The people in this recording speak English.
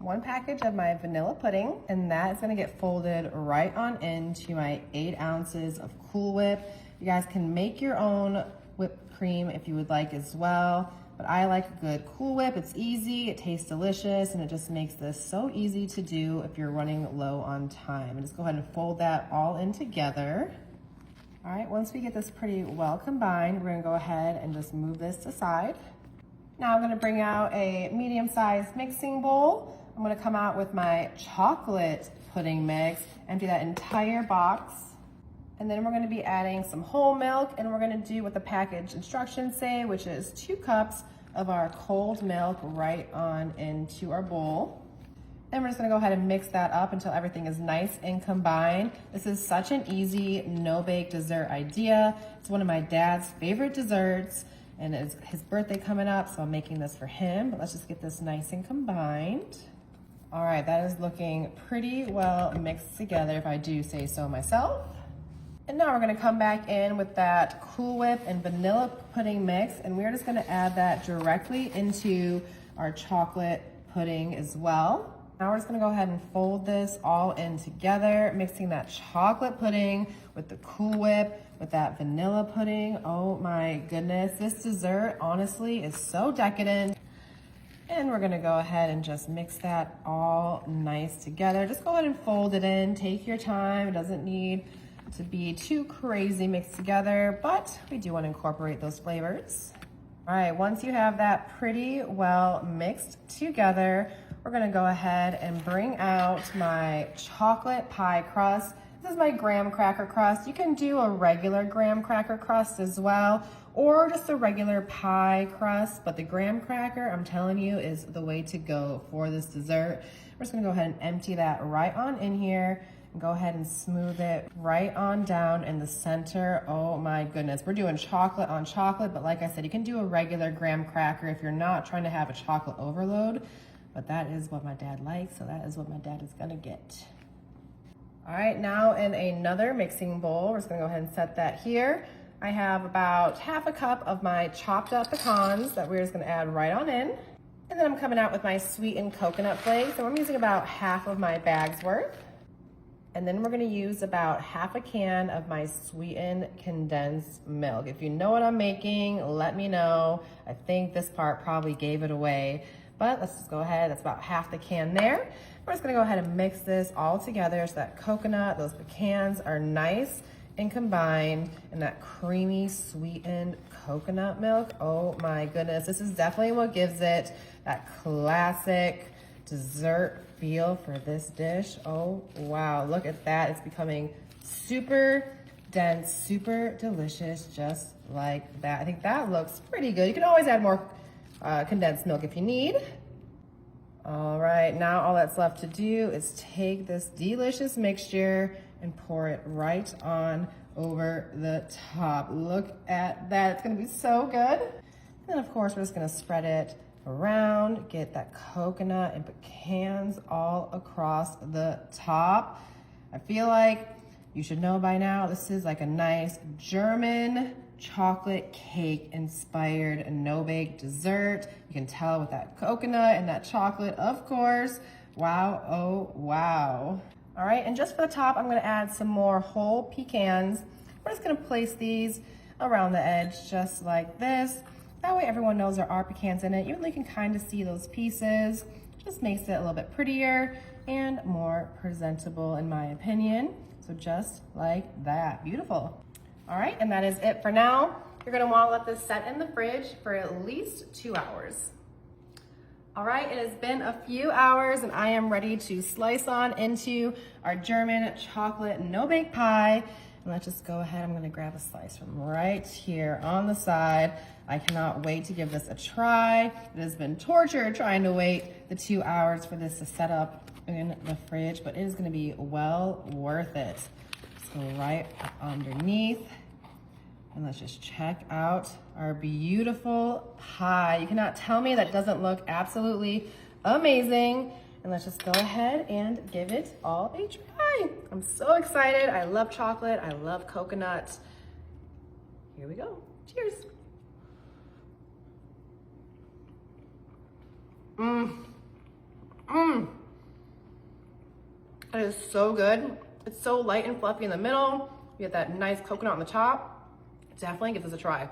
one package of my vanilla pudding, and that is gonna get folded right on into my 8 ounces of Cool Whip. You guys can make your own whipped cream if you would like as well, but I like a good Cool Whip. It's easy, it tastes delicious, and it just makes this so easy to do if you're running low on time. And just go ahead and fold that all in together. All right, once we get this pretty well combined, we're gonna go ahead and just move this aside. Now I'm gonna bring out a medium-sized mixing bowl. I'm gonna come out with my chocolate pudding mix, empty that entire box. And then we're gonna be adding some whole milk, and we're gonna do what the package instructions say, which is 2 cups of our cold milk right on into our bowl. Then we're just gonna go ahead and mix that up until everything is nice and combined. This is such an easy no-bake dessert idea. It's one of my dad's favorite desserts, and it's his birthday coming up, so I'm making this for him. But let's just get this nice and combined. All right, that is looking pretty well mixed together, if I do say so myself. And now we're gonna come back in with that Cool Whip and vanilla pudding mix, and we're just gonna add that directly into our chocolate pudding as well. Now we're just gonna go ahead and fold this all in together, mixing that chocolate pudding with the Cool Whip, with that vanilla pudding. Oh my goodness, this dessert honestly is so decadent. And we're gonna go ahead and just mix that all nice together. Just go ahead and fold it in, take your time. It doesn't need to be too crazy mixed together, but we do wanna incorporate those flavors. All right, once you have that pretty well mixed together, we're gonna go ahead and bring out my chocolate pie crust. This is my graham cracker crust. You can do a regular graham cracker crust as well, or just a regular pie crust, but the graham cracker, I'm telling you, is the way to go for this dessert. We're just gonna go ahead and empty that right on in here, and go ahead and smooth it right on down in the center. Oh my goodness, we're doing chocolate on chocolate, but like I said, you can do a regular graham cracker if you're not trying to have a chocolate overload. But that is what my dad likes, so that is what my dad is gonna get. All right, now in another mixing bowl, we're just gonna go ahead and set that here. I have about ½ a cup of my chopped up pecans that we're just gonna add right on in. And then I'm coming out with my sweetened coconut flakes, and I'm using about half of my bag's worth. And then we're gonna use about ½ a can of my sweetened condensed milk. If you know what I'm making, let me know. I think this part probably gave it away. But let's just go ahead, that's about ½ the can there. We're just gonna go ahead and mix this all together so that coconut, those pecans are nice and combined, and that creamy sweetened coconut milk. Oh my goodness, this is definitely what gives it that classic dessert feel for this dish. Oh wow, look at that. It's becoming super dense, super delicious, just like that. I think that looks pretty good. You can always add more condensed milk if you need. All right, now all that's left to do is take this delicious mixture and pour it right on over the top. Look at that, it's gonna be so good. And then of course, we're just gonna spread it around, get that coconut and pecans all across the top. I feel like you should know by now, this is like a nice German chocolate cake inspired no-bake dessert. You can tell with that coconut and that chocolate, of course. Wow, oh wow. All right, and just for the top, I'm gonna add some more whole pecans. We're just gonna place these around the edge just like this. That way everyone knows there are pecans in it. Even though you can kind of see those pieces, just makes it a little bit prettier and more presentable in my opinion. So just like that, beautiful. All right, and that is it for now. You're gonna wanna let this set in the fridge for at least 2 hours. All right, it has been a few hours and I am ready to slice on into our German chocolate no-bake pie. And let's just go ahead, I'm gonna grab a slice from right here on the side. I cannot wait to give this a try. It has been torture trying to wait the 2 hours for this to set up in the fridge, but it is gonna be well worth it. So right underneath, and let's just check out our beautiful pie. You cannot tell me that doesn't look absolutely amazing. And let's just go ahead and give it all a try. I'm so excited. I love chocolate. I love coconut. Here we go. Cheers. Mmm. Mmm. is so good. It's so light and fluffy in the middle. You get that nice coconut on the top. Definitely give this a try.